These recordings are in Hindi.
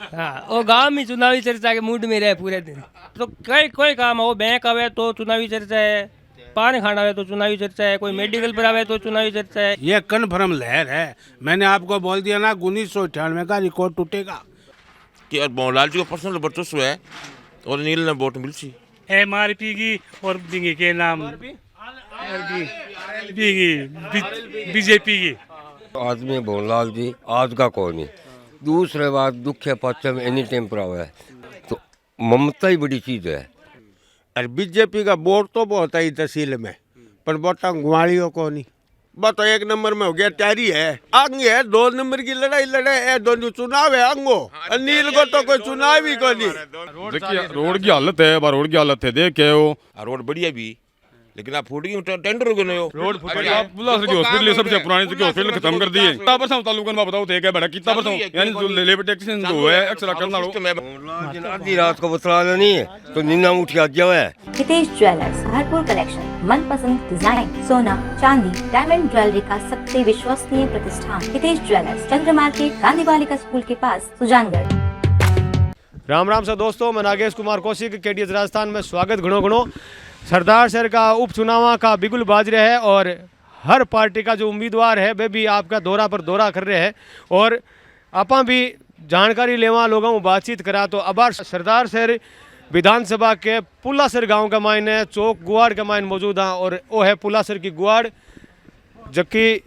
हाँ वो गांव में चुनावी चर्चा के मूड में रहे पूरे दिन। तो कोई काम हो, बैंक आवे तो चुनावी चर्चा है, पान खाना आवे तो चुनावी चर्चा है, कोई मेडिकल पर आवे तो चुनावी चर्चा है। ये कन्फर्म लहर है। मैंने आपको बोल दिया ना, 1998 का रिकॉर्ड टूटेगा। कि और मोहनलाल जी को पर्सनल वर्चस्व है और नील ने वोट मिलसी MRP की और दिंगी के नाम बीजेपी की आदमी भोलाल जी आज का कौन नहीं। दूसरे बात दुख पश्चिम एनी टाइम पर हुआ है तो ममता ही बड़ी चीज़ है। और बीजेपी का वोट तो बहुत है तहसील में, पर वोटा गुआड़ियों को नहीं। बस तो एक नंबर में हो गया, तैयारी है आगे है। 2 नंबर की लड़ाई लड़े है, दोनों चुनाव है अंगो। अनिल को तो कोई चुनाव ही को नहीं। देखिए रोड की हालत है, रोड की हालत है देखे हो। रोड बढ़िया भी, लेकिन आप फूट गई टेंडर हो गए हो। रोड पुलासर की हॉस्पिटल सबसे पुरानी की हॉस्पिटल खत्म कर दिए। कितना परसेंट तालुकन में बताओ थे क्या बड़ा कितना परसेंट यानी जो लेबर टैक्स जो है एक्स्ट्रा करना लो। आधी रात को बतला नहीं है तो नींद उठ के आ जाओ है। हितेश ज्वेलर्स भरपूर कलेक्शन, मनपसंद डिजाइन, सोना चांदी डायमंड ज्वेलरी का सबसे विश्वसनीय प्रतिष्ठान हितेश ज्वेलर्स, चंद्र मार्केट, गांधी बालिका स्कूल के पास, सुजानगढ़। राम राम से दोस्तों, मैं नागेश कुमार कौशिक, KDS राजस्थान में स्वागत घणो घणो। सरदार शहर का उपचुनाव का बिगुल बाज रहे है और हर पार्टी का जो उम्मीदवार है वे भी आपका दौरा पर दौरा कर रहे हैं और आपा भी जानकारी लेवा लोगों को बातचीत करा। तो अब सरदार शहर विधानसभा के पुलासर गांव का मायने चौक गुआड़ का मायने मौजूद है और वो है पुलासर की गुआड़, जबकि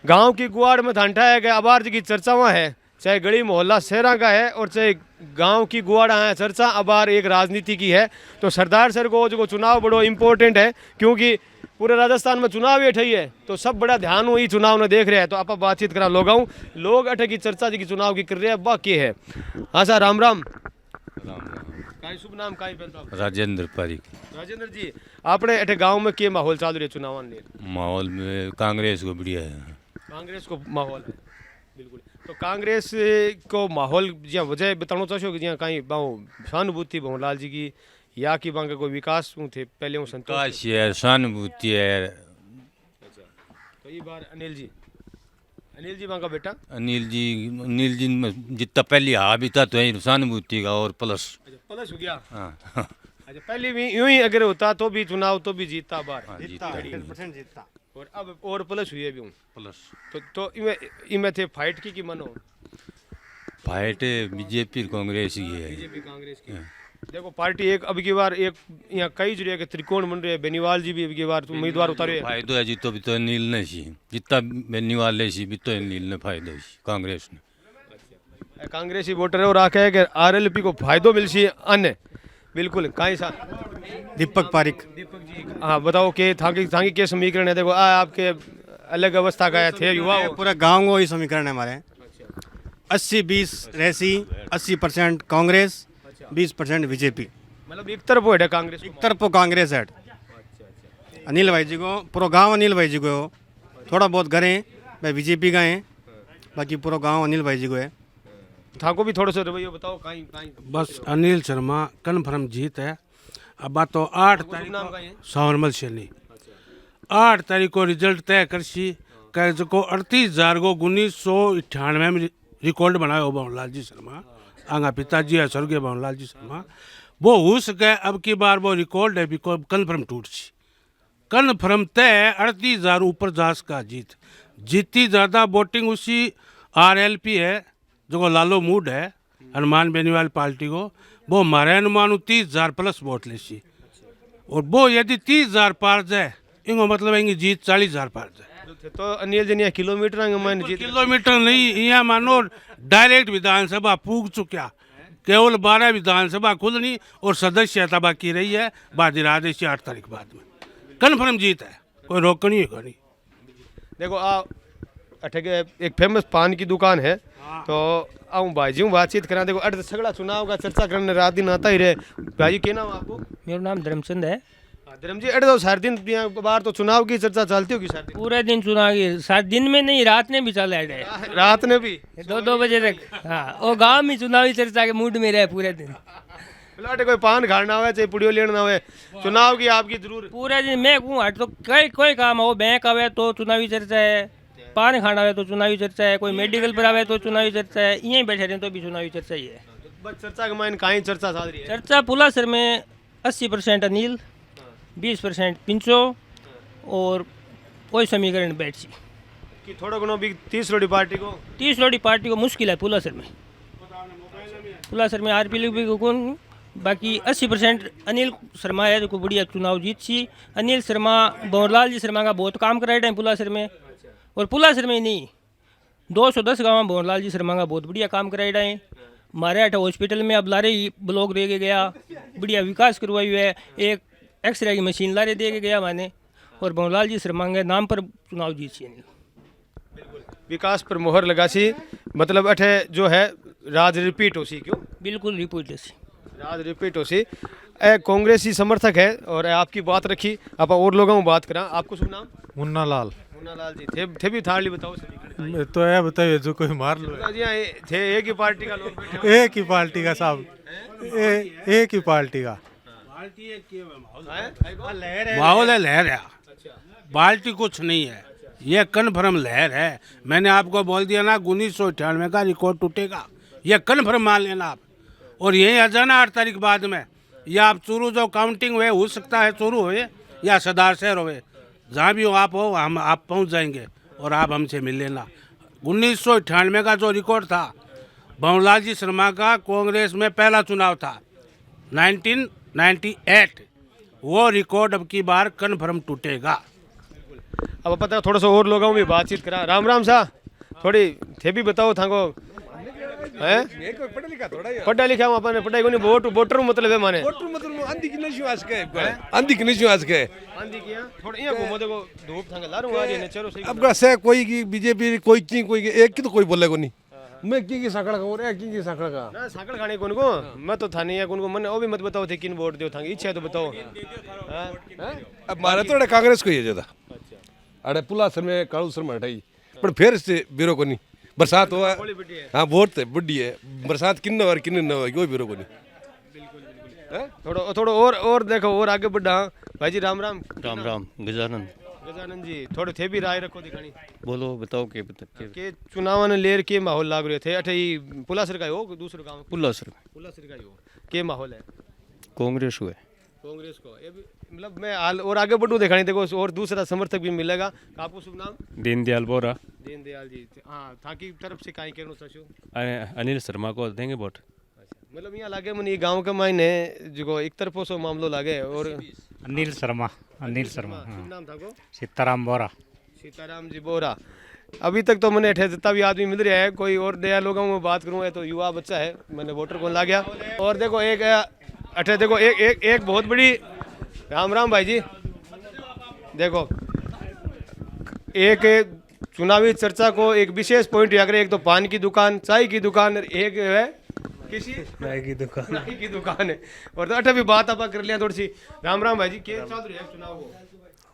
गांव की गुआड़ में धांठा है कि अबार जी की चर्चा वहाँ है, चाहे गली मोहल्ला शहरा का है और चाहे गांव की गुआड़ा है चर्चा अबार एक राजनीति की है। तो सरदार सर को जो चुनाव बड़ो इम्पोर्टेंट है क्योंकि पूरे राजस्थान में चुनाव ये ठही है तो सब बड़ा ध्यान वही चुनाव में देख रहे हैं। तो आप बातचीत करा लोग अठे की चर्चा जी की चुनाव की कर रहे हैं बाकी है। हाँ सर राम राम। शुभ नाम का राजेंद्र पारिक। राजेंद्र जी आपने अठे गाँव में क्या माहौल चालू रहे चुनाव लिए? माहौल में कांग्रेस को बढ़िया है। कांग्रेस को माहौल है बिल्कुल। तो कांग्रेस को माहौल जहाँ वजह बताना चाहो कि जहाँ कहीं सहानुभूति भवनलाल जी की या कि वहाँ का कोई विकास थे पहले संतोष है, सहानुभूति है। तो ये बार अनिल जी वहाँ का बेटा अनिल जी जितना पहले हाँ भी था तो यही सहानुभूति का और प्लस हो गया। हाँ अच्छा पहले भी यूं ही अगर होता तो भी चुनाव तो भी जीतता बार। हाँ, जीतता और अब और प्लस हुई है भी प्लस तो इमे थे फाइट की मनो फाइट बीजेपी कांग्रेस की है। बीजेपी कांग्रेस की देखो पार्टी एक अब की बार एक यहाँ कई जगह के त्रिकोण बन रहे हैं। बेनीवाल जी भी अब की बार उम्मीदवार उतारे फायदो है जीतो भी तो नील ने सी जितना बेनीवाल ले सी भी तो नील ने फायदो कांग्रेस ने कांग्रेसी वोटर है और आके है कि RLP को फायदो मिल सी अन्य बिल्कुल कहीं सा। दीपक पारिक। दीपक जी हाँ बताओ कि थांगी के समीकरण है? देखो आपके अलग अवस्था का थे युवा पूरा गांव को ही समीकरण है हमारे। 80-20 रेसी, 80% कांग्रेस, 20% बीजेपी। मतलब एक तरफ है कांग्रेस, एक तरफ कांग्रेस है। अनिल भाई जी को पूरा गांव अनिल भाई जी को थोड़ा बहुत घरें भाई बीजेपी का है, बाकी पूरा गांव अनिल भाई जी को है। था को भी थोड़ा सा रवैया बताओ कहीं बस अनिल शर्मा कन्फर्म जीत है। अब बात तो 8 तारीख सावरमल शैली 8 तारीख को रिजल्ट तय करसी को 38,000 को 1998 में रिकॉर्ड बनाया हो भवनलाल जी शर्मा। आगा पिताजी है स्वर्गीय भवनलाल जी शर्मा। वो हो सके अब की बार वो रिकॉर्ड है भी कन्फर्म टूट सी कन्फर्म तय 38,000 ऊपर जास का जीती ज़्यादा वोटिंग उसी RLP है जो लालो मूड है हनुमान बेनीवाल पार्टी को। वो हमारे अनुमान 30,000 प्लस वोट ले सी और वो यदि 30,000 पार जाए इनको मतलब है जीत 40,000 पार जाए। तो अनिल जी किलोमीटर नहीं यहाँ मानो डायरेक्ट विधानसभा पूग चुका। केवल 12 विधानसभा खुलनी और सदस्यता बाकी रही है बाद आदेश 8 तारीख बाद में कन्फर्म जीत है, कोई रोकनी है नहीं। देखो अठे के एक फेमस पान की दुकान है तो आऊँ भाईजी हूँ बातचीत करा। देखो अर्ध सगड़ा चुनाव का चर्चा करने रात दिन आता ही रहे। भाई क्या नाम आपको? मेरा नाम धर्मचंद है। धर्म जी अरे तो सारे दिन बार तो चुनाव की चर्चा चलती होगी सारे दिन? पूरे दिन चुनाव की, सात दिन में नहीं रात ने भी चला है। रात ने भी 2 बजे तक। हाँ वो गांव में चुनावी चर्चा के मूड में रहे पूरे दिन। कोई पान खाना हो चाहे पुड़ियो लेना हो चुनाव की आपकी जरूर पूरे दिन मैं कहूँ हट तो कोई काम हो, बैंक आवे तो चुनावी चर्चा है, पान खाना आवे तो चुनावी चर्चा है, कोई मेडिकल पर आवे तो चुनावी चर्चा है, यहीं बैठे रहे तो भी चुनावी चर्चा ही है। बस चर्चा के मायने कहीं चर्चा चल रही है। चर्चा पुलासर में 80% अनिल, 20% पिंचो और कोई समीकरण बैठ सी कि थोड़ा घणो भी 30 रोटी पार्टी को 30 रोटी पार्टी को मुश्किल है पुलासर में। पुलासर में आरपीएल को कौन, बाकी 80% अनिल शर्मा है जो बढ़िया चुनाव जीत सी। अनिल शर्मा, भंवरलाल जी शर्मा का बहुत काम कराए हैं पुलासर में, और पुलासर में नहीं 210 गाँव में भंवरलाल जी शर्मा का बहुत बढ़िया काम कराए हैं। हमारे अठ हॉस्पिटल में अब लारे ही ब्लॉक दे के गया, बढ़िया विकास करवाई हुआ है, एक एक्सरे की मशीन लारे दे के गया माने, और भंवरलाल जी शर्मा के नाम पर चुनाव जीत सी अनिल। विकास पर मोहर लगा सी, मतलब अठे जो है राज रिपीट हो सी। क्यों? बिल्कुल रिपोर्ट ऐसी राज रिपीट हो सी। कांग्रेसी समर्थक है और आपकी बात रखी, आप और लोगों में बात करा। आपको शुभ नाम? मुन्ना लाल। मुन्ना लाल जी थे भी थाली बताओ सभी तो है बताइए जो कोई मार लो। जी हाँ, थे एक ही पार्टी का लोग बैठे हो। एक ही पार्टी का साहब, एक ही पार्टी का माहौल है, लहर है, पार्टी कुछ नहीं है, ये कन्फर्म लहर है। मैंने आपको बोल दिया ना 1998 का रिकॉर्ड टूटेगा, ये कन्फर्म मान लेना आप। और यही आ जाना 8 तारीख बाद में, या आप चूरू जो काउंटिंग हुए हो सकता है चूरू हुए या सरदार शहर हुए, जहाँ भी हो आप आप पहुँच जाएंगे और आप हमसे मिल लेना। 1998 का जो रिकॉर्ड था भंवरलाल जी शर्मा का, कांग्रेस में पहला चुनाव था 1998, वो रिकॉर्ड अब की बार कन्फर्म टूटेगा। अब पता है थोड़ा सा और लोगों में बातचीत करा। राम राम सा, थोड़ी थे भी बताओ थाको हैं? पढ़ा लिखा हूं, अपन पढ़ाई को नहीं, वोटर मतलब है माने आंधी की नहीं आज के आंधी की नहीं आज के आंधी किया थोड़ा यहाँ घूमो, देखो धूप थांगे लारूं आ रही है नेचर सही। अब का से कोई की बीजेपी कोई एक की तो कोई बोले को नहीं, मैं की साकड़ का और एक की साकड़ का ना साकड़ खाने कौन को, मैं तो थाने या कौन को मन वो भी मत बताओ थे किन वोट दो थांगे, इच्छा है तो बताओ। अब मारे तो कांग्रेस को ही है ज्यादा, अरे पुलासर में कालू शर्मा हटाई, पर फिर से बीरो को नहीं बरसात हुआ। हाँ वोट बुढ़ी है, बरसात किन्न और किन्न न होगी, कोई बीरो को नहीं। थोड़ा और देखो और आगे बढ़ा। भाई जी राम राम। राम राम। गजानंद गजानंद जी थोड़े थे भी राय रखो दिखानी। बोलो बताओ के चुनाव ने लेर के माहौल लाग रहे थे अठे पुलासर का हो दूसरे गांव पुलासर का ही हो के माहौल है? कांग्रेस हुए कांग्रेस को ये मतलब मैं हाल और आगे बढ़ूं दिखानी, देखो और दूसरा समर्थक भी मिलेगा। आपको शुभ नाम? दीनदयाल बोरा। दीनदयाल जी हाँ, थाकी तरफ से कहीं कहना चाहूँ अनिल शर्मा को देंगे वोट। मतलब यहाँ लागे मन ये गांव के मायने जो एक तरफो सो मामलो लागे। और अनिल शर्मा शुभ नाम था को? सीताराम बोरा। सीताराम जी बोरा। अभी तक तो मैंने अठे जितना भी आदमी मिल रहा है, कोई और नया लोगों में बात करूँ है तो युवा बच्चा है, मैंने वोटर को ला गया। और देखो एक अठे देखो एक बहुत बड़ी, राम राम भाई जी, देखो एक चुनावी चर्चा को एक विशेष पॉइंट याद रहे, एक तो पान की दुकान, चाय की दुकान, और एक है किसी नाई की दुकान है। और तो अठे भी बात आप कर लिया थोड़ी सी। राम राम भाई जी, क्या चल रही है चुनाव को?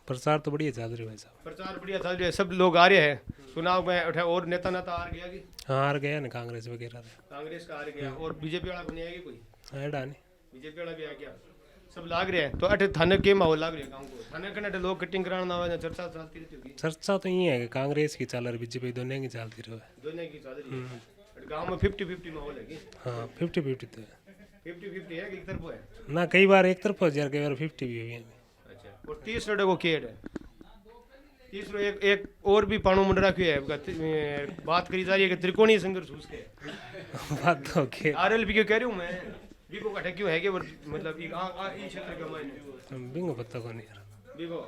प्रचार तो बढ़िया चल रही है भाई साहब, प्रचार बढ़िया चल रही है, सब लोग आ रहे हैं चुनाव में। उठे और नेता आ गया कि हाँ आ गया ना कांग्रेस वगैरह, कांग्रेस का आ गया, और बीजेपी वाला बन आएगी कोई ऐडा नहीं, बीजेपी वाला भी आ गया, सब लाग रहे हैं। तो अठे थाने के माहौल लाग रहे हैं गांव को, थाने कने लोग कटिंग कराना आवे, चर्चा चलती रहती होगी। चर्चा तो ये है कि कांग्रेस की चल रही, बीजेपी दोनों की चलती रहे, दोनों की चल रही है। गांव में 50-50 माहौल है कि? हाँ 50-50 तो है, 50-50 है कि एक तरफ है ना, कई बार एक तरफ हो जाए, कई बार 50 भी है। अच्छा, और 30 रोड को केड है, 30 रो एक और भी पाणु मंडरा की है, बात करी जा रही है कि त्रिकोणीय संघर्ष उसके बात तो के आरएलपी के कह रही हूं मैं, बीको का क्यों है कि मतलब ई क्षेत्र का मायने बिंगो पता को नहीं यार। बीको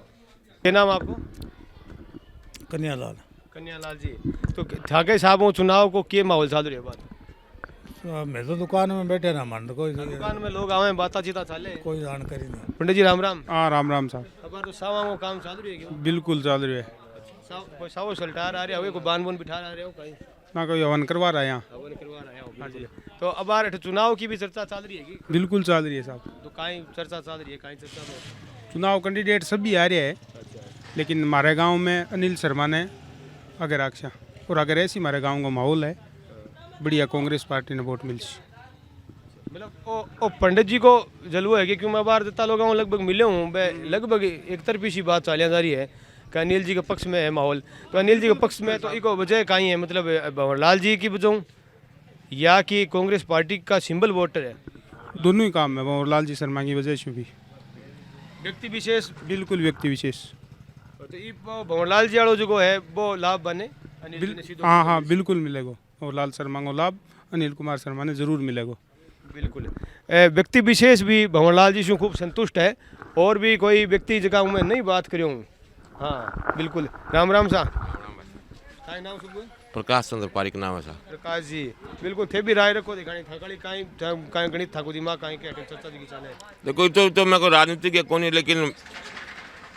क्या नाम आपको? कन्यालाल। कन्यालाल जी, तो ठाके साहब वो चुनाव को के माहौल चल रही है बात? मैं तो दुकान में बैठे ना मन कोई दुकान में लोग आवे, बाता चीता चाले, कोई जानकारी नहीं। पंडित जी राम राम। हाँ राम राम साहब, अब तो सावा को काम चल रही है क्यों? बिल्कुल चल रही है, कोई सावो सल्टार आ रहे हो, कोई बान बोन बिठा रहे हो, कहीं ना कोई हवन करवा रहा है यहाँ, हवन करवा रहे हो? बिल्कुल। तो अब बार चुनाव की भी चर्चा चल रही है कि? बिल्कुल चल रही है साहब, तो कहीं चर्चा चल रही है, कहीं चर्चा में चुनाव कैंडिडेट सब भी आ रहे हैं, लेकिन हमारे गांव में अनिल शर्मा ने अगर आक्षा, और अगर ऐसी हमारे गांव का माहौल है बढ़िया, कांग्रेस पार्टी ने वोट मिल सी। मतलब ओ पंडित जी को जलवा है कि क्यों मैं बाहर जितना लोगों लगभग मिले हूँ, लगभग एक तरफी सी बात चालिया जा रही है कि अनिल जी के पक्ष में है माहौल। तो अनिल जी के पक्ष में तो इको वजह कहीं है, मतलब भंवरलाल जी की वजह या कि कांग्रेस पार्टी का सिंबल वोटर है? दोनों ही काम है भंवरलाल जी शर्मा की वजह से भी। व्यक्ति विशेष बिल्कुल व्यक्ति विशेष। तो ये भंवरलाल जी वालों जो है वो लाभ बने अनिल जी ने सीधो हाँ हाँ बिल्कुल मिलेगा भंवरलाल शर्मा को लाभ अनिल कुमार शर्मा ने जरूर मिलेगा। बिल्कुल। व्यक्ति विशेष भी भंवरलाल जी से खूब संतुष्ट है और भी कोई व्यक्ति जगह मैं नहीं बात करूँ। हाँ बिल्कुल। राम राम सा नाम प्रकाश चंद्र पारिक नाम है सा। प्रकाश जी बिल्कुल थे भी राय रखो दिखानी थाकड़ी काई गणित थाकू दिमाग काई के चर्चा जी की चाले। देखो तो मेरे को राजनीति कौन है, लेकिन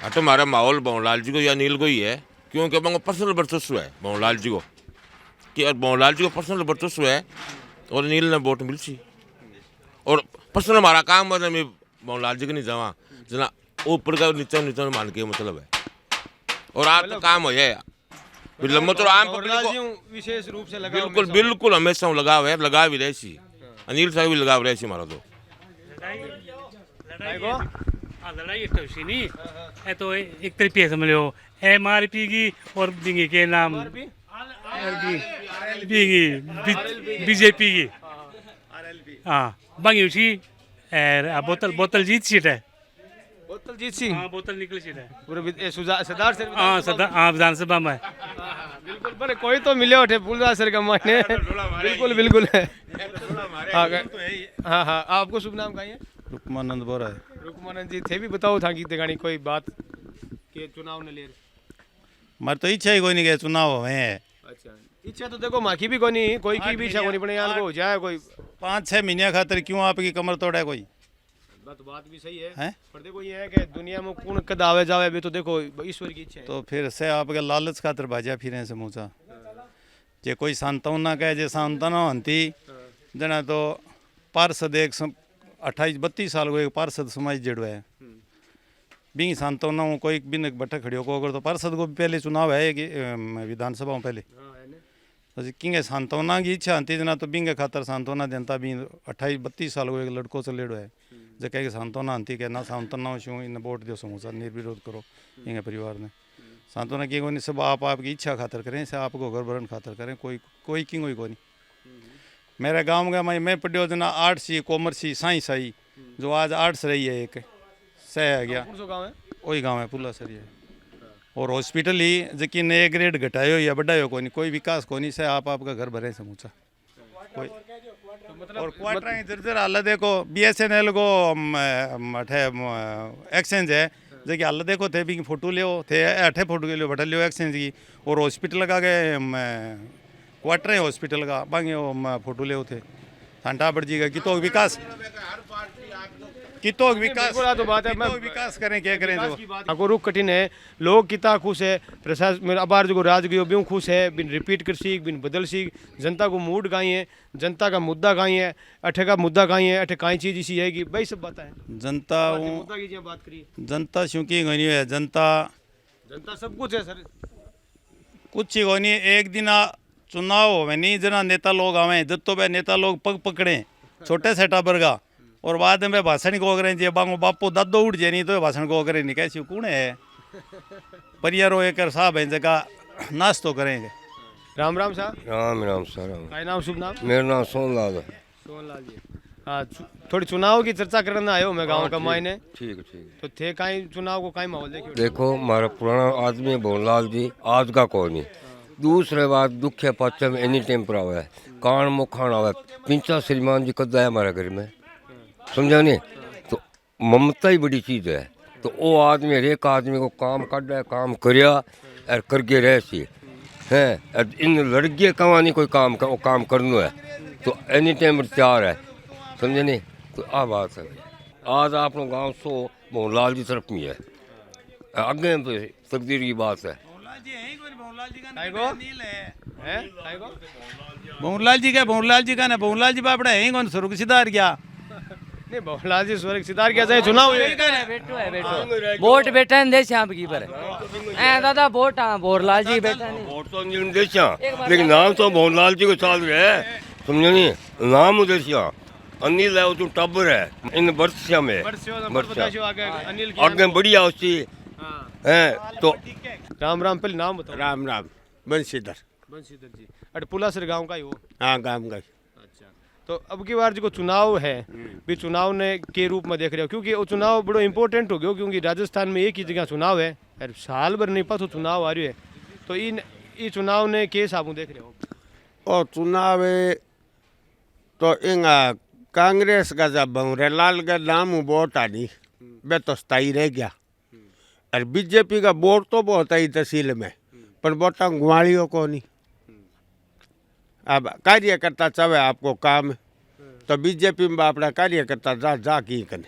तो हमारा माहौल भंवरलाल जी को या नील को ही है, क्योंकि मेरे को पर्सनल वर्चस्व है भंवरलाल जी को, कि भंवरलाल जी को पर्सनल वर्चस्व है और नील ने वोट मिल सी और पर्सनल हमारा काम मतलब मैं भंवरलाल जी के नहीं जावा जना ऊपर का नीचे मान के मतलब है और आपका काम हो जाए लंबो तो आम विशेष रूप से लगा बिल्कुल बिल्कुल हमेशा लगाव है, लगाव ही रही अनिल साहब भी लगाव रही हमारा तो लड़ाई नहीं है तो एक तरीके से समझ लो MRP की और बिंगी के नाम बीजेपी की। हाँ बाकी उसी बोतल जीत सीट है। बोतल जीत सी? हाँ बोतल निकली सीट है पूरे सरदार सर। हाँ सरदार हाँ विधानसभा में बिल्कुल। पर कोई तो मिले उठे फूलदार सर का मायने बिल्कुल बिल्कुल है। हाँ हाँ आपको शुभ नाम कहिए? रुकमानंद बोरा है। रुकमानंद जी थे भी बताओ था कि दिखानी कोई बात के चुनाव ने ले मार तो इच्छा ही कोई नहीं के चुनाव है। अच्छा इच्छा तो देखो माखी भी कोई नहीं, कोई की भी इच्छा कोई नहीं यार को जाए कोई 5-6 महीने खातिर क्यों आपकी कमर तोड़े कोई? बात भी सही है पर देखो ये है कि दुनिया में कौन कद आवे जावे भी तो देखो ईश्वर की इच्छा है। तो फिर से आपके लालच खातिर भाजा फिरे से मूचा जे कोई सांत्वना कहे जे सांत्वना हंती जना तो पार्षद एक 28-32 साल को एक पार्षद समाज जड़ो है बिंग सांत्वना कोई बिन बट्ठा खड़ियों को अगर तो पार्षद को पहले चुनाव है कि विधानसभा में पहले तो किंगे सांत्वना की इच्छा हंती जना तो बिंगे खातर सांत्वना जनता भी 28-32 साल को एक लड़कों से लेड़ो है जो कहे सांत्वना हंती के ना सांत्वना शू इन वोट दो समूचा निर्विरोध करो इंगे परिवार ने सांत्वना की कोई सब आपकी इच्छा खातर करें से आपको घर भरण खातर करें कोई की कोई नहीं। मेरे गांव का मैं पढ़ियो जना आर्ट्स सी कॉमर्स सी साइंस आई जो आज आर्ट्स रही है एक सह आ गया वही गाँव है पुला सर ये और हॉस्पिटल ही जबकि नए ग्रेड घटायो या बढ़ायो कोई विकास कोनी से आपका घर भरे समूचा कोई और क्वार्टर जर्जर हालत देखो BSNL को एक्सचेंज है जबकि हालत देखो थे भी फोटो लियो थे 8 फोटो के लियो बैठा लियो एक्सचेंज की और हॉस्पिटल का के क्वार्टर है हॉस्पिटल का बांगे फोटो ले थे ठंडा पड़ जाएगा कि तो विकास तो बात है विकास करें क्या करें जो रुख कठिन है लोग कितना खुश है प्रशासन मेरा अबार जो राज गयो ब्यों खुश है बिन रिपीट कर सीख बिन बदल सीख जनता को मूड गाई है जनता का मुद्दा गाई है अठे का मुद्दा गाई है अठे काई चीज इसी है कि भाई सब बात है जनता मुद्दा की बात करी जनता क्योंकि गई है जनता सब कुछ है सर कुछ ही कोनी एक दिन चुनाव हो नहीं जना नेता लोग आवे जब तो नेता लोग पग पकड़े छोटे से टाबर का और बाद में भाषण को करें जे बांगो बापो दादो उठ जाए नहीं तो भाषण को करें नहीं कैसी कौन है परियारो एक साहब है जगह नाश तो करेंगे। राम राम साहब। राम सर नाम शुभ नाम? मेरा नाम सोनलाल है। सोनलाल जी हाँ थोड़ी चुनाव की चर्चा करना आयो मैं गाँव का मायने। ठीक तो थे काई चुनाव को काई माहौल देखो हमारा पुराना आदमी भंवरलाल जी आज का कोई नहीं। दूसरे बात दुख है पश्चिम एनी टाइम पर आवे कान मुखान आवे पिंचा श्रीमान जी कद आया हमारे घर में समझा नहीं तो ममता ही बड़ी चीज़ है तो वो आदमी हर एक आदमी को काम काटा है काम करया और करके रह सी है इन लड़कियाँ कमानी कोई काम का वो काम करना है तो एनी टाइम तैयार है समझे नहीं तो आ बात है आज आप लोग गाँव सो भंवरलाल जी तरफ में है आगे तकदीर की बात है। भंवरलाल जी का ना भंवरलाल जी बापड़ा है कौन स्वर्ग सिधार गया नहीं भंवरलाल जी स्वर्ग सिधार गया चाहे चुनाव वोट बेटा है देश यहाँ की पर है दादा वोट हाँ भंवरलाल जी बेटा नहीं वोट तो देश लेकिन नाम तो भंवरलाल जी को चाल रहे है समझो नहीं नाम देश अनिल है तो टब्बर है इन वर्षा में आगे बढ़िया उसकी है तो राम राम पहले नाम बताओ। राम बंशीधर जी अरे पुलासर गांव का ही हो? हाँ गाँव का। तो अब की बार जो चुनाव है भी चुनाव ने के रूप में देख रहे हो, क्योंकि वो चुनाव बड़ो इंपॉर्टेंट हो गयो, क्योंकि राजस्थान में एक ही जगह चुनाव है और साल भर नहीं पास चुनाव आ रही है, तो इन ये चुनाव ने के हिसाब देख रहे हो? और चुनाव तो इंगा कांग्रेस का जब भंवरेलाल का नाम वोट आनी वे तो स्थायी रह गया, और बीजेपी का वोट तो बहुत आई तहसील में, पर वोटा गुआड़ियों को नहीं। अब कार्यकर्ता चाहे आपको काम तो बीजेपी में अपना कार्यकर्ता जा की कने,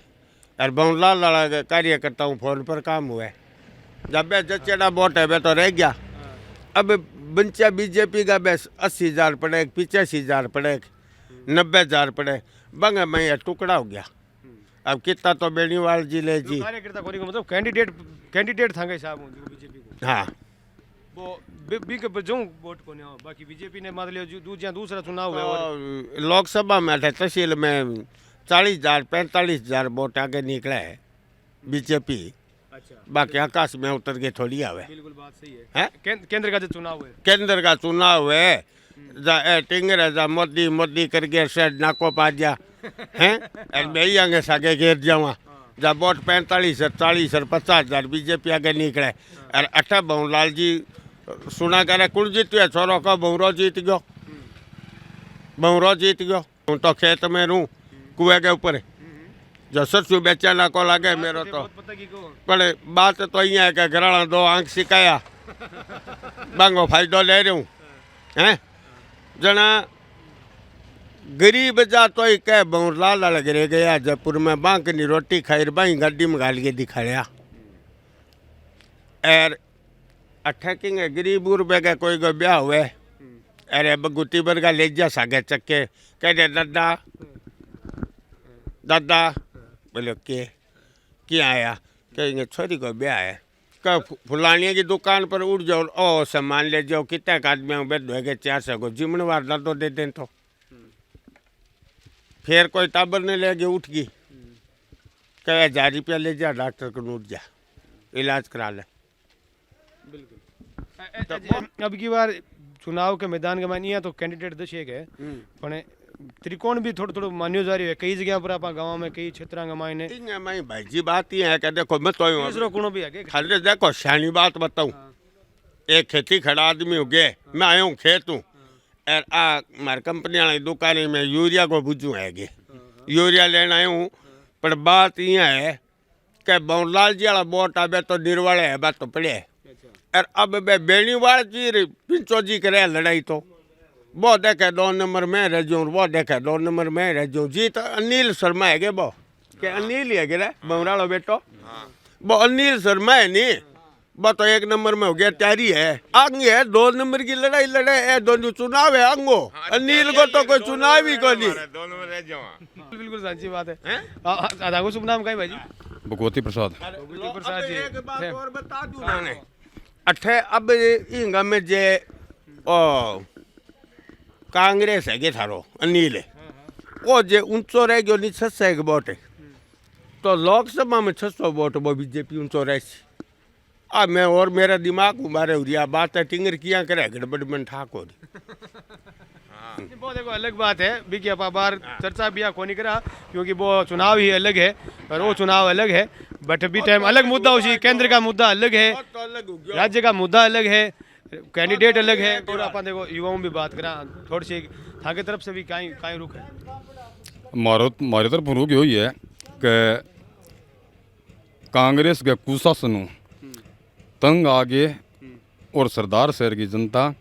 और भंवरलाल वाला कार्यकर्ताओं फोन पर काम हुआ है, जब वे जचेड़ा वोट है वे तो रह गया। अब बंचा बीजेपी का बस 80,000 पड़े, 85,000 पड़े, 90,000 पड़े, बंगा में यह टुकड़ा हो गया। अब कितना तो बेनीवाल जी ले जी कार्यकर्ता को मतलब कैंडिडेट था हिसाब बीजेपी को, हाँ वो बी के बजूं वोट को नहीं हो, बाकी बीजेपी ने मान लिया दूसरा चुनाव है और लोकसभा में तहसील में 40,000 45,000 वोट आगे निकला है बीजेपी। अच्छा, बाकी आकाश में उतर के थोड़ी आवे। बिल्कुल बात सही है। केंद्र का जो चुनाव है, केंद्र का चुनाव है, जा टिंगर जा मोदी करके शायद नाको पा जा हैं, और मैं आगे सागे घेर जावा, जा वोट 45 और 40 और 50,000 बीजेपी आगे निकले, और अठा भंवरलाल जी सुना करे कुल जीत गया, छोरो का भंवरो जीत गयो, भंवरो जीत गयो। हूँ तो खेत में रहूँ कुएं के ऊपर, जो सरसों बेचना को लगे मेरो तो, पर बात तो यहाँ है कि घराना 2 आंख सिकाया बांगो फायदो ले रही हूँ हैं, जना गरीब जा तो ही कह भंवरलाल लगे गया जयपुर में बांकनी रोटी खाई बाई गाड़ी में गाल के दिखाया, और अठे किंगे गरीब रुपये का कोई को ब्याह हुए, अरे बगुती बरगा ले जा सागे चक्के कह दादा दादा बोलो के क्या आया, कहेंगे छोरी को ब्याह है, कह फुलानिया की दुकान पर उठ जाओ, ओ सामान ले जाओ, कितने आदमी बैठ धोएगे 400 को जिम्मेवार दादो दे दें तो फिर कोई टाबर ने ले गए उठ गई, कह 1000 रुपया ले जा डॉक्टर को उठ जा इलाज करा ले। बिल्कुल। अब की बार चुनाव के मैदान के मानिए तो कैंडिडेट 10 एक है, पण त्रिकोण भी थोड़ा थोड़ा मान्यो जा रही है कई जगह पर, आप गाँव में कई क्षेत्र में मायने भाई जी बात ये है कि देखो मैं तो तीसरो कोणो भी है खाली देखो शानी बात बताऊं, एक खेती खड़ा आदमी हो गए, मैं आया हूँ खेत हूँ, और हमारी कंपनी वाली दुकान में यूरिया को बुझू है गे, यूरिया लेना आया हूँ, पर बात ये है कि भंवरलाल जी वाला वोट आवे तो निर्वाले है बात तो पड़े, और अब बेनीवाल जी पिंचो जी करे लड़ाई तो वो देखे 2 नंबर में रह जाऊँ, वो देखे 2 नंबर में रह जाऊँ, जी तो अनिल शर्मा है गे, वो के अनिल ही है गे भंवरालो बेटो, वो अनिल शर्मा है नहीं, वो तो 1 नंबर में हो गया तैयारी है, आगे है 2 नंबर की लड़ाई लड़े है, दोनों चुनाव है अंगो, अनिल को तो कोई चुनाव ही को नहीं। बिल्कुल सच्ची बात है। शुभ नाम का भाई जी? भगवती प्रसाद। भगवती प्रसाद जी, एक बात और बता दूं मैंने, अठे अब इंगा में जे ओ कांग्रेस है गे थारो अनिल है, वो जे ऊंचो रह गयो नहीं 600 के वोट है, तो लोकसभा में 600 वोट वो बीजेपी ऊंचो रह सी। अब मैं और मेरा दिमाग मारे उरिया बात है टिंगर किया करे गड़बड़ में ठाकुर। वो देखो अलग बात है भी कि आप बार चर्चा भी को नहीं करा, क्योंकि वो चुनाव ही अलग है और वो चुनाव अलग है, बट भी टाइम अलग मुद्दा हो, केंद्र का मुद्दा अलग है, राज्य का मुद्दा अलग है, कैंडिडेट अलग है, और अपन देखो युवाओं भी बात करा थोड़ी सी थाके तरफ से भी काई रुख है। मारे तरफ रुख यही है कि कांग्रेस के कुशासन तंग आगे और सरदार शहर की जनता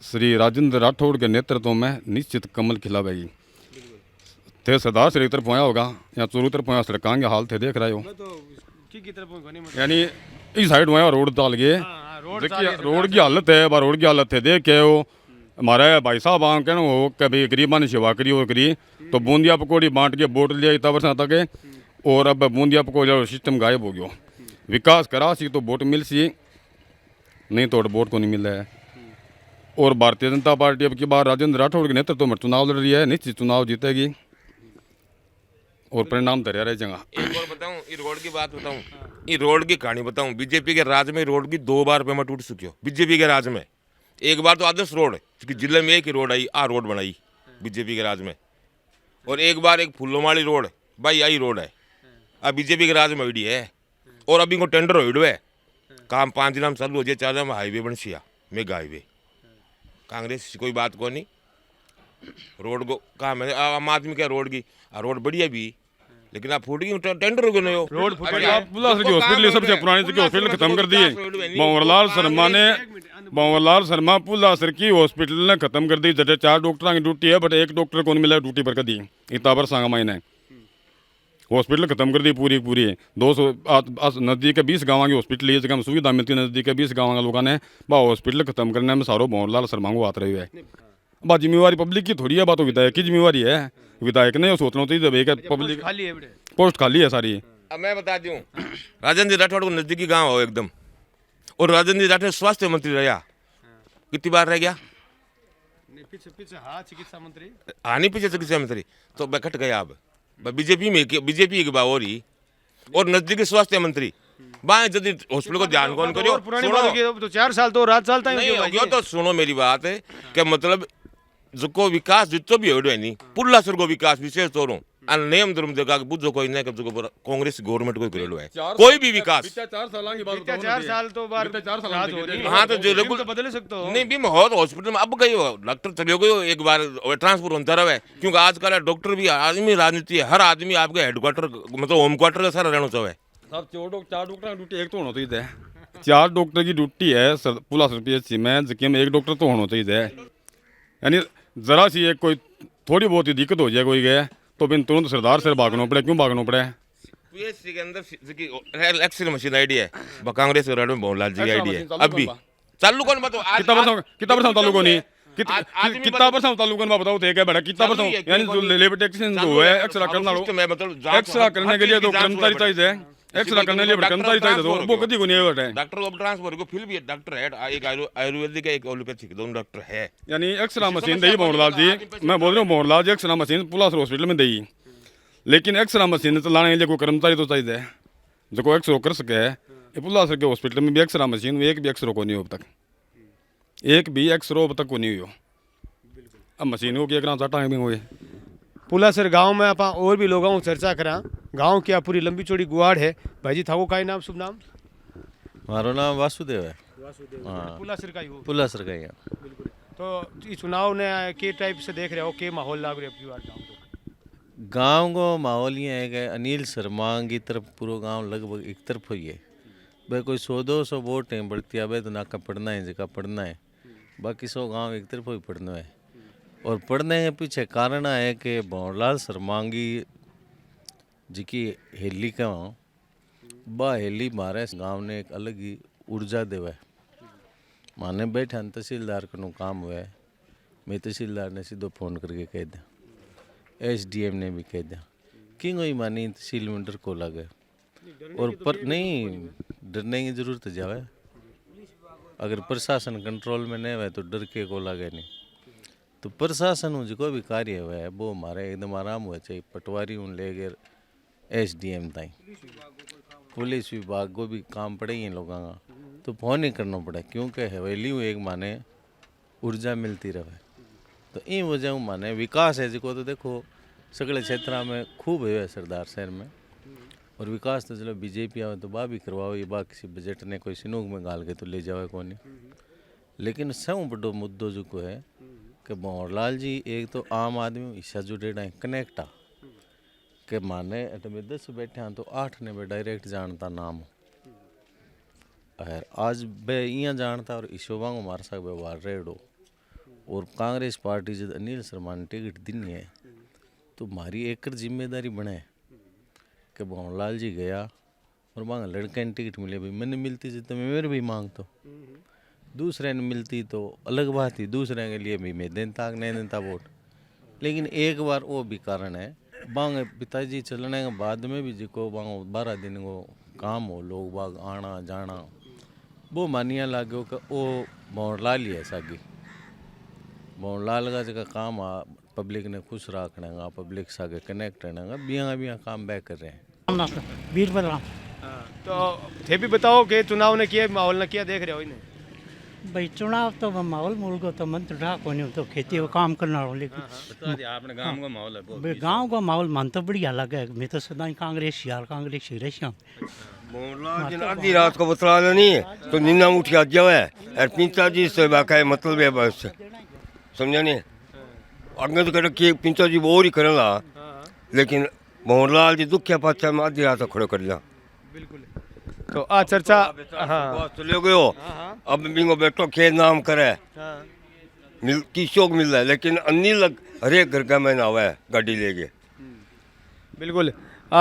श्री राजेंद्र राठौड़ के नेतृत्व में निश्चित कमल खिलावेगी। थे सरदार शहर की तरफ आया होगा या चोरू तरफ आया, सड़कां के हाल थे देख रहे हो, यानी इस साइड में रोड डाल गए, रोड की हालत है, रोड की हालत है देख के वो हमारे भाई साहब आम कहना हो कि भाई गरीबा ने सेवा करी और करी, तो बूंदिया पकौड़ी बांट के वोट लिया इतना वर्षा तक, और अब बूंदिया पकौड़ी सिस्टम गायब हो गया। विकास करा सी तो वोट मिल सी, नहीं तो वोट को नहीं मिल रहा है। और भारतीय जनता पार्टी अब की बार राजेंद्र राठौड़ के नेतृत्व में चुनाव लड़ रही है, निश्चित चुनाव जीतेगी और परिणाम धरिया रह जाएगा। एक और बताऊं, ये रोड की बात बताऊं, ये रोड की कहानी बताऊं, बीजेपी के राज में रोड की 2 बार पेमेंट टूट चुकी हो बीजेपी के राज में। एक बार तो आदर्श रोड जिले में एक ही रोड आई, रोड बनाई बीजेपी के राज में, और एक बार एक फूलोमाली रोड भाई यही रोड है अब बीजेपी के राज में हुई है और अभी को टेंडर हो है काम 5 दिन में चालू हो जाए 4 दिन में हाईवे बन सिया मेगा हाईवे कांग्रेस कोई बात को नहीं रोड को काम है आम आदमी क्या रोड की रोड बढ़िया भी लेकिन आप फूट गई टेंडर हो गए रोड पुलासर की हॉस्पिटल सबसे पुरानी हॉस्पिटल खत्म कर दी भंवरलाल शर्मा ने भंवरलाल शर्मा पुलासर की हॉस्पिटल ने खत्म कर दी जैसे 4 डॉक्टर की ड्यूटी है बट एक डॉक्टर को नहीं मिला ड्यूटी पर कर दी इतना पर सांगा मायने हॉस्पिटल खत्म कर दी पूरी पूरी 200 नज़दीक के 20 गाँव की हॉस्पिटल ये जगह सुविधा मिलती है नज़दीक के 20 गाँव के लोगों ने वह हॉस्पिटल खत्म करने में सारो भंवरलाल शर्मा को हाथ रहे हुए है बात जिम्मेवारी पब्लिक की थोड़ी है बात विधायक की जिम्मेवारी है विधायक ने सोचना चाहिए पब्लिक पोस्ट खाली है सारी। अब मैं बता दूं राजेंद्र राठौड़ को नजदीकी गांव हो एकदम और राजेंद्र राठौड़ स्वास्थ्य मंत्री रहा कितनी बार रह गया पीछे हाँ चिकित्सा मंत्री नहीं पीछे चिकित्सा मंत्री तो बैठट गया अब बीजेपी की बात हो रही और नजदीकी स्वास्थ्य मंत्री बाएं यदि हॉस्पिटल को ध्यान कौन करियो तो 4 साल तो रात साल नहीं तो सुनो मेरी बात है कि मतलब जो विकास जितो भी हो नहीं पुल्लासर को विकास विशेष तौर नेम धर्म जगह बुझो कोई नहीं कांग्रेस गवर्नमेंट को करेलो है कोई भी विकास 4 साल तो बार हाँ तो जो तो बदल सकते हो नहीं भी हो हॉस्पिटल में अब गई हो डॉक्टर चले गए एक बार ट्रांसफर होता रहे क्योंकि आजकल डॉक्टर भी आदमी राजनीति है हर आदमी आपके हेडक्वार्टर मतलब होम क्वार्टर का सारा रहना चाहिए 4 डॉक्टर की ड्यूटी एक तो होना चाहिए 4 डॉक्टर की ड्यूटी है पुलासर PHC में जिसमें एक डॉक्टर तो होना चाहिए यानी जरा सी एक कोई थोड़ी बहुत ही दिक्कत हो जाए कोई गए तो बिन तुरंत सरदार सर भागना पड़े क्यों भागना पड़े PHC के अंदर एक्सरे मशीन आईडी है कांग्रेस में भंवरलाल जी की आईडी है अब भी चालू कौन बताओ कितना परसेंट ताल्लुक नहीं कितना परसेंट ताल्लुक में बताओ थे क्या बड़ा कितना परसेंट यानी जो लेबर टेक्सीशन जो है एक्सरा करने के लिए तो कर्मचारी चाहिए एक्सरा करने के लिए कर्मचारी चाहिए तो वो कभी को नहीं है डॉक्टर को ट्रांसफर को फिर भी डॉक्टर है एक आयुर्वेदिक एक एलोपैथिक दोनों डॉक्टर है यानी एक्सरा मशीन दी भंवरलाल जी मैं बोल रहा हूँ भंवरलाल जी एक्सरा मशीन पुलासर हॉस्पिटल में दी लेकिन एक्सरा मशीन चलाने के लिए कोई कर्मचारी तो चाहिए जो को एक्सरो कर सके ये पुलासर के हॉस्पिटल में भी एक्सरा मशीन एक भी एक्सरो को नहीं हो अब तक एक भी एक्सरो अब तक को नहीं हुई अब मशीन को क्या चाटा भी हुए पुलासर गांव में आप और भी लोगों को चर्चा करा गांव की पूरी लंबी चौड़ी गुआड़ है भाई जी थाको का नाम शुभ नाम मारो नाम वासुदेव है पुलासर का ही हो पुलासर का ही है तो ये चुनाव ने के टाइप से देख रहे हो के माहौल लाग रहे हो गांव को माहौल ये है कि अनिल शर्मा की तरफ पूरा गांव लगभग एक तरफ ही है भाई कोई 100-200 वोट है बढ़ती है तो नाका पढ़ना है जगह पढ़ना है बाकी 100 गाँव एक तरफ ही पढ़ना है और पढ़ने के पीछे कारण है कि भंवरलाल शर्मा की जिकी हेली का बा हेली मारे गांव ने एक अलग ही ऊर्जा देवा है माने बैठा तहसीलदार का काम हुआ है मैं तहसीलदार ने सीधो फोन करके कह दिया SDM ने भी कह दिया कि कोई मानी तहसील में डर को लगे और पर नहीं डरने की जरूरत जावे अगर प्रशासन कंट्रोल में नहीं हुआ तो डर के को लगे नहीं तो प्रशासन जो भी कार्य हुआ है वो हमारे एकदम आराम हुआ चाहिए पटवारी उन ले गए SDM ताई पुलिस विभाग को भी काम पड़े ही लोगों का तो फोन ही करना पड़ा क्योंकि हवेली एक माने ऊर्जा मिलती रहे तो इन वजह माने विकास है जो तो देखो सगले क्षेत्र में खूब है सरदार शहर में और विकास तो चलो बीजेपी आवे तो बा भी करवाओ ये बा किसी बजट ने कोई सिनूक में गाल के तो ले जावे को नहीं लेकिन सब बड़ो मुद्दो जो को है कि भंवरलाल जी एक तो आम आदमी हिस्सा जुड़ेड़ा है कनेक्टा के माने में 10 बैठे हैं तो 8 ने बे डायरेक्ट जानता नाम और आज बे इं जानता और ईशोबा को मार सक व्यवहार रेडो और कांग्रेस पार्टी जब अनिल शर्मा ने टिकट दिनी है तो मारी एक जिम्मेदारी बने कि भंवरलाल जी गया और मांगा लड़के ने टिकट मिले भाई मैंने मिलती थी तो मैं मेरे भी मांग तो दूसरे ने मिलती तो अलग बात थी दूसरे के लिए भी मैं देता नहीं देता वोट लेकिन एक बार वो भी कारण है बांग पिताजी चलने के बाद में भी जिको बांग 12 दिन को काम हो लोग बाग आना जाना वो मानिया लागो कि वो भंवरलाल ही है सागी भंवरलाल का जगह काम आ पब्लिक ने खुश रखने का पब्लिक सागे कनेक्ट रहने का बिया काम बैक कर रहे हैं वीरभद्र तो थे भी बताओ कि चुनाव ने किया माहौल ने किया देख रहे हो इन्हें भाई चुनाव तो माहौल मूल को तो मंत्र रहा कोनी तो खेती को काम करना हो लेकिन आपने गांव का माहौल है भाई गांव का माहौल मन तो बढ़िया लगा है। मैं तो सदा ही कांग्रेस यार कांग्रेस ही रही जिन आधी रात को बतला नहीं है तो नींदा उठ के जावे और पिंचाजी से बाका मतलब है बस समझा नहीं अगे तो कह कि पिंचाजी वो ही करेला लेकिन मोहनलाल जी दुखिया पाचा में आधी रात खड़ो कर लिया तो आ चर्चा हाँ चले गयो अब बिंगो बेटो खेत नाम करे किसोक मिल रहा है लेकिन अनिल हरेक घर का मैंने आवा है गाड़ी लेके बिल्कुल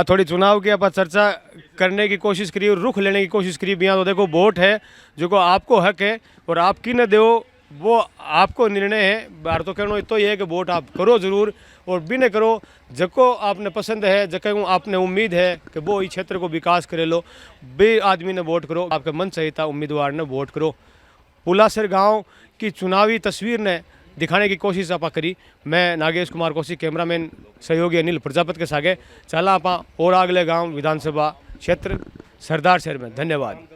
थोड़ी चुनाव की आप चर्चा करने की कोशिश करी और रुख लेने की कोशिश करी बिया तो देखो वोट है जो को आपको हक है और आप की न दो वो आपको निर्णय है। बार तो कहना तो ये है कि वोट आप करो ज़रूर और भी न करो जको आपने पसंद है जको आपने उम्मीद है कि वो इस क्षेत्र को विकास करे लो बे आदमी ने वोट करो आपके मन चाहिए था उम्मीदवार ने वोट करो। पुलासर गांव की चुनावी तस्वीर ने दिखाने की कोशिश आप करी। मैं नागेश कुमार कौशिक कैमरामैन सहयोगी अनिल प्रजापत के सागे चला आप और अगले गांव विधानसभा क्षेत्र सरदार शहर में। धन्यवाद।